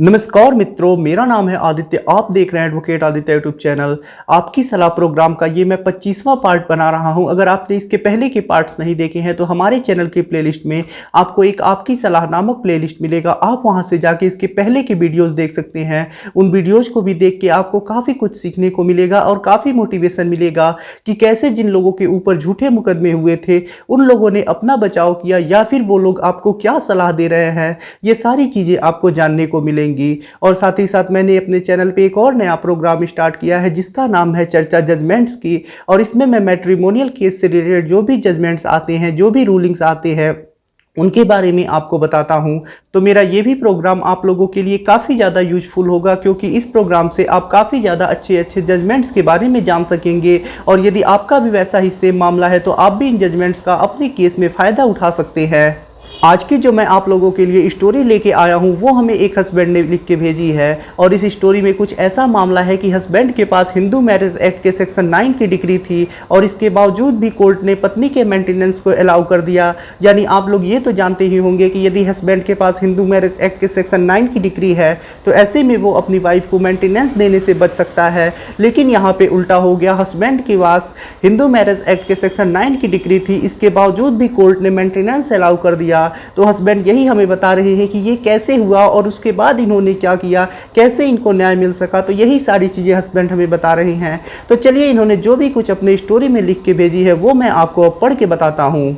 नमस्कार मित्रों, मेरा नाम है आदित्य। आप देख रहे हैं एडवोकेट आदित्य यूट्यूब चैनल। आपकी सलाह प्रोग्राम का ये मैं 25वां पार्ट बना रहा हूं। अगर आपने इसके पहले के पार्ट्स नहीं देखे हैं तो हमारे चैनल की प्लेलिस्ट में आपको एक आपकी सलाह नामक प्लेलिस्ट मिलेगा। आप वहां से जाके इसके पहले के वीडियोस देख सकते हैं। उन वीडियोज को भी देख के आपको काफ़ी कुछ सीखने को मिलेगा और काफ़ी मोटिवेशन मिलेगा कि कैसे जिन लोगों के ऊपर झूठे मुकदमे हुए थे उन लोगों ने अपना बचाव किया या फिर वो लोग आपको क्या सलाह दे रहे हैं। ये सारी चीज़ें आपको जानने को मिलेंगी। और साथ ही साथ मैंने अपने चैनल पे एक और नया प्रोग्राम स्टार्ट किया है जिसका नाम है चर्चा जजमेंट्स की। और इसमें मैं मैट्रिमोनियल केस से रिलेटेड जो भी जजमेंट्स आते हैं, जो भी रूलिंग्स आते हैं, उनके बारे में आपको बताता हूं। तो मेरा ये भी प्रोग्राम आप लोगों के लिए काफ़ी ज़्यादा यूजफुल होगा, क्योंकि इस प्रोग्राम से आप काफ़ी ज़्यादा अच्छे अच्छे जजमेंट्स के बारे में जान सकेंगे। और यदि आपका भी वैसा ही सेम मामला है तो आप भी इन जजमेंट्स का अपने केस में फ़ायदा उठा सकते हैं। आज की जो मैं आप लोगों के लिए स्टोरी लेके आया हूँ वो हमें एक हस्बैंड ने लिख के भेजी है। और इस स्टोरी में कुछ ऐसा मामला है कि हस्बैंड के पास हिंदू मैरिज एक्ट के सेक्शन 9 की डिग्री थी और इसके बावजूद भी कोर्ट ने पत्नी के मेंटेनेंस को अलाउ कर दिया। यानी आप लोग ये तो जानते ही होंगे कि यदि हस्बैंड के पास हिंदू मैरिज एक्ट के सेक्शन 9 की डिग्री है तो ऐसे में वो अपनी वाइफ को मेंटेनेंस देने से बच सकता है। लेकिन यहाँ पे उल्टा हो गया। हस्बैंड के पास हिंदू मैरिज एक्ट के सेक्शन 9 की डिग्री थी, इसके बावजूद भी कोर्ट ने मेंटेनेंस अलाउ कर दिया। तो हस्बैंड यही हमें बता रहे हैं कि ये कैसे हुआ और उसके बाद इन्होंने क्या किया, कैसे इनको न्याय मिल सका। तो यही सारी चीज़ें हस्बैंड हमें बता रहे हैं। तो चलिए, इन्होंने जो भी कुछ अपने स्टोरी में लिख के भेजी है वो मैं आपको अब पढ़ के बताता हूँ।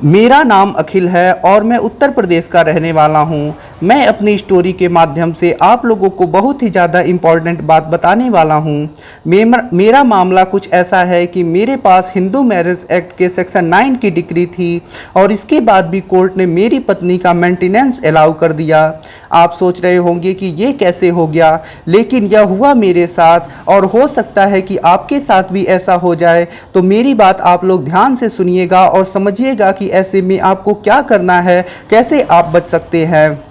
मेरा नाम अखिल है और मैं उत्तर प्रदेश का रहने वाला हूँ। मैं अपनी स्टोरी के माध्यम से आप लोगों को बहुत ही ज़्यादा इम्पॉर्टेंट बात बताने वाला हूँ। मेरा मामला कुछ ऐसा है कि मेरे पास हिंदू मैरिज एक्ट के सेक्शन 9 की डिग्री थी और इसके बाद भी कोर्ट ने मेरी पत्नी का मेंटेनेंस अलाउ कर दिया। आप सोच रहे होंगे कि ये कैसे हो गया, लेकिन यह हुआ मेरे साथ और हो सकता है कि आपके साथ भी ऐसा हो जाए। तो मेरी बात आप लोग ध्यान से सुनिएगा और समझिएगा कि ऐसे में आपको क्या करना है, कैसे आप बच सकते हैं।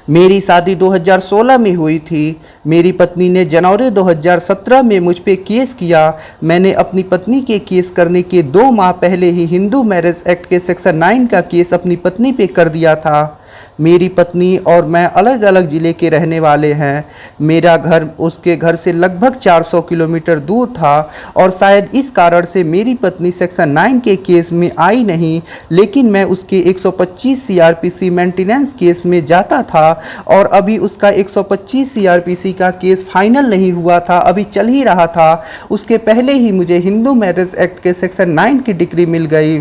मेरी शादी 2016 में हुई थी। मेरी पत्नी ने जनवरी 2017 में मुझ पे केस किया। मैंने अपनी पत्नी के केस करने के 2 माह पहले ही हिंदू मैरिज एक्ट के सेक्शन 9 का केस अपनी पत्नी पे कर दिया था। मेरी पत्नी और मैं अलग अलग ज़िले के रहने वाले हैं। मेरा घर उसके घर से लगभग 400 किलोमीटर दूर था और शायद इस कारण से मेरी पत्नी सेक्शन 9 के केस में आई नहीं, लेकिन मैं उसके 125 सीआरपीसी मेंटेनेंस केस में जाता था। और अभी उसका 125 सीआरपीसी का केस फाइनल नहीं हुआ था, अभी चल ही रहा था। उसके पहले ही मुझे हिंदू मैरिज एक्ट के सेक्शन 9 की डिग्री मिल गई।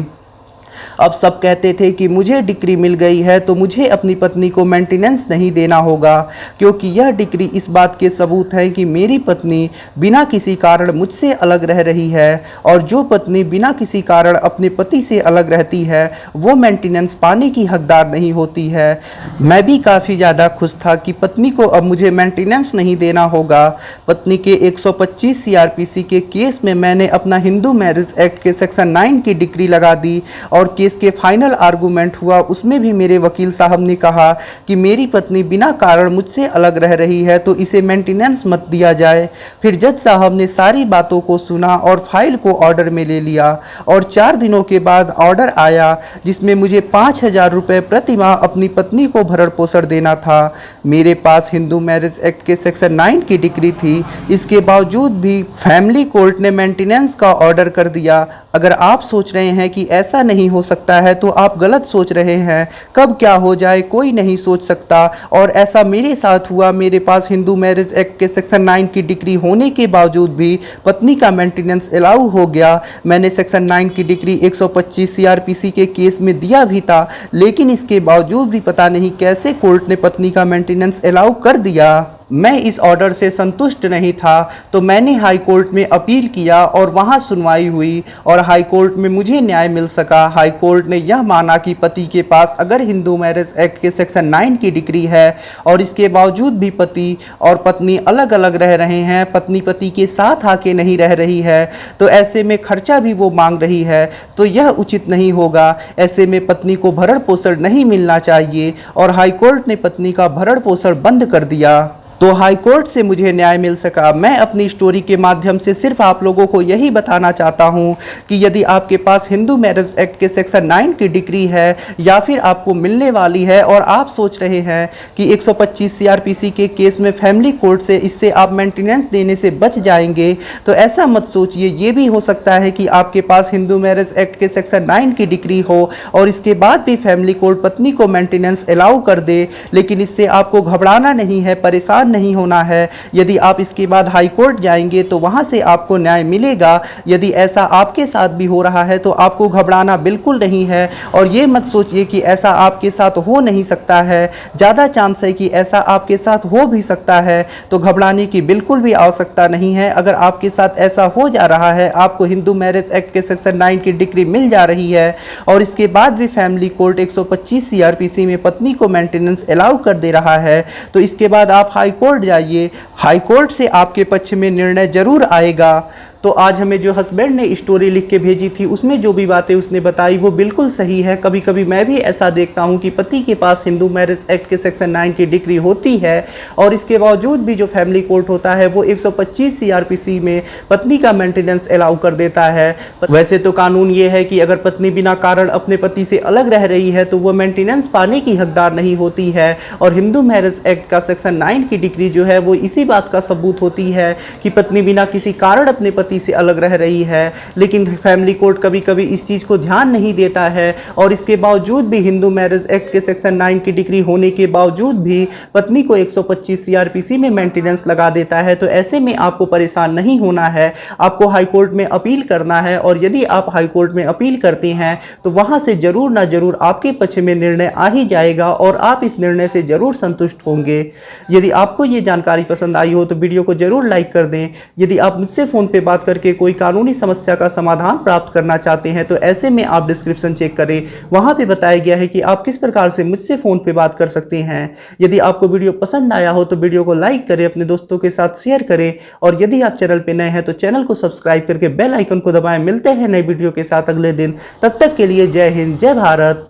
अब सब कहते थे कि मुझे डिग्री मिल गई है तो मुझे अपनी पत्नी को मेंटेनेंस नहीं देना होगा, क्योंकि यह डिग्री इस बात के सबूत है कि मेरी पत्नी बिना किसी कारण मुझसे अलग रह रही है। और जो पत्नी बिना किसी कारण अपने पति से अलग रहती है वो मेंटेनेंस पाने की हकदार नहीं होती है। मैं भी काफ़ी ज़्यादा खुश था कि पत्नी को अब मुझे मेंटेनेंस नहीं देना होगा। पत्नी के 125 सीआरपीसी के केस में मैंने अपना हिंदू मैरिज एक्ट के सेक्शन 9 की डिग्री लगा दी और केस के फाइनल आर्गूमेंट हुआ। उसमें भी मेरे वकील साहब ने कहा कि मेरी पत्नी बिना कारण मुझसे अलग रह रही है तो इसे मेंटेनेंस मत दिया जाए। फिर जज साहब ने सारी बातों को सुना और फाइल को ऑर्डर में ले लिया और 4 दिनों के बाद ऑर्डर आया जिसमें मुझे 5,000 रुपये प्रति माह अपनी पत्नी को भरण पोषण देना था। मेरे पास हिंदू मैरिज एक्ट के सेक्शन 9 की डिग्री थी, इसके बावजूद भी फैमिली कोर्ट ने मेंटेनेंस का ऑर्डर कर दिया। अगर आप सोच रहे हैं कि ऐसा नहीं हो सकता है तो आप गलत सोच रहे हैं। कब क्या हो जाए कोई नहीं सोच सकता, और ऐसा मेरे साथ हुआ। मेरे पास हिंदू मैरिज एक्ट के सेक्शन 9 की डिग्री होने के बावजूद भी पत्नी का मेंटेनेंस अलाउ हो गया। मैंने सेक्शन 9 की डिग्री 125 सीआरपीसी के केस में दिया भी था, लेकिन इसके बावजूद भी पता नहीं कैसे कोर्ट ने पत्नी का मेंटेनेंस अलाउ कर दिया। मैं इस ऑर्डर से संतुष्ट नहीं था तो मैंने हाई कोर्ट में अपील किया और वहां सुनवाई हुई और हाई कोर्ट में मुझे न्याय मिल सका। हाई कोर्ट ने यह माना कि पति के पास अगर हिंदू मैरिज एक्ट के सेक्शन 9 की डिग्री है और इसके बावजूद भी पति और पत्नी अलग अलग रह रहे हैं, पत्नी पति के साथ आके नहीं रह रही है, तो ऐसे में खर्चा भी वो मांग रही है, तो यह उचित नहीं होगा। ऐसे में पत्नी को भरण पोषण नहीं मिलना चाहिए और हाई कोर्ट ने पत्नी का भरण पोषण बंद कर दिया। तो हाई कोर्ट से मुझे न्याय मिल सका। मैं अपनी स्टोरी के माध्यम से सिर्फ आप लोगों को यही बताना चाहता हूं कि यदि आपके पास हिंदू मैरिज एक्ट के सेक्शन 9 की डिग्री है या फिर आपको मिलने वाली है और आप सोच रहे हैं कि 125 सीआरपीसी के केस में फैमिली कोर्ट से इससे आप मेंटेनेंस देने से बच जाएंगे, तो ऐसा मत सोचिए। ये भी हो सकता है कि आपके पास हिंदू मैरिज एक्ट के सेक्शन 9 की डिग्री हो और इसके बाद भी फैमिली कोर्ट पत्नी को मेंटेनेंस अलाउ कर दे, लेकिन इससे आपको घबराना नहीं है, परेशान नहीं होना है। यदि आप इसके बाद हाई कोर्ट जाएंगे तो वहां से आपको न्याय मिलेगा। यदि ऐसा आपके साथ भी हो रहा है तो आपको घबराना बिल्कुल नहीं है और ये मत सोचिए कि ऐसा आपके साथ हो नहीं सकता है। ज़्यादा चांस है कि ऐसा आपके साथ हो भी सकता है, तो घबराने की बिल्कुल भी आवश्यकता नहीं है। अगर आपके साथ ऐसा हो जा रहा है, आपको हिंदू मैरिज एक्ट के सेक्शन 9 की डिग्री मिल जा रही है और इसके बाद भी फैमिली कोर्ट 125 सीआरपीसी में पत्नी को मेंटेनेंस अलाउ कर दे रहा है, तो इसके बाद आप हाई कोर्ट जाइए। हाई कोर्ट से आपके पक्ष में निर्णय जरूर आएगा। तो आज हमें जो हस्बैंड ने स्टोरी लिख के भेजी थी उसमें जो भी बातें उसने बताई वो बिल्कुल सही है। कभी कभी मैं भी ऐसा देखता हूं कि पति के पास हिंदू मैरिज एक्ट के सेक्शन 9 की डिग्री होती है और इसके बावजूद भी जो फैमिली कोर्ट होता है वो 125 सीआरपीसी में पत्नी का मेंटेनेंस अलाउ कर देता है। वैसे तो कानून ये है कि अगर पत्नी बिना कारण अपने पति से अलग रह रही है तो वो मेंटेनेंस पाने की हकदार नहीं होती है, और हिंदू मैरिज एक्ट का सेक्शन 9 की डिग्री जो है वो इसी बात का सबूत होती है कि पत्नी बिना किसी कारण अपने पति से अलग रह रही है। लेकिन फैमिली कोर्ट कभी कभी इस चीज को ध्यान नहीं देता है और इसके बावजूद भी हिंदू मैरिज एक्ट के सेक्शन 9 की डिग्री होने के बावजूद भी पत्नी को 125 सीआरपीसी में मेंटेनेंस लगा देता है। तो ऐसे में आपको परेशान नहीं होना है, आपको हाई कोर्ट में अपील करना है और यदि आप हाई कोर्ट में अपील करते हैं तो वहां से जरूर ना जरूर आपके पक्ष में निर्णय आ ही जाएगा और आप इस निर्णय से जरूर संतुष्ट होंगे। यदि आपको ये जानकारी पसंद आई हो तो वीडियो को जरूर लाइक कर दें। यदि आप मुझसे फोन पे बात करके कोई कानूनी समस्या का समाधान प्राप्त करना चाहते हैं तो ऐसे में आप डिस्क्रिप्शन चेक करें, वहां पे बताया गया है कि आप किस प्रकार से मुझसे फोन पे बात कर सकते हैं। यदि आपको वीडियो पसंद आया हो तो वीडियो को लाइक करें, अपने दोस्तों के साथ शेयर करें और यदि आप चैनल पे नए हैं तो चैनल को सब्सक्राइब करके बेल आइकन को दबाएं। मिलते हैं नई वीडियो के साथ अगले दिन, तब तक के लिए जय हिंद, जय भारत।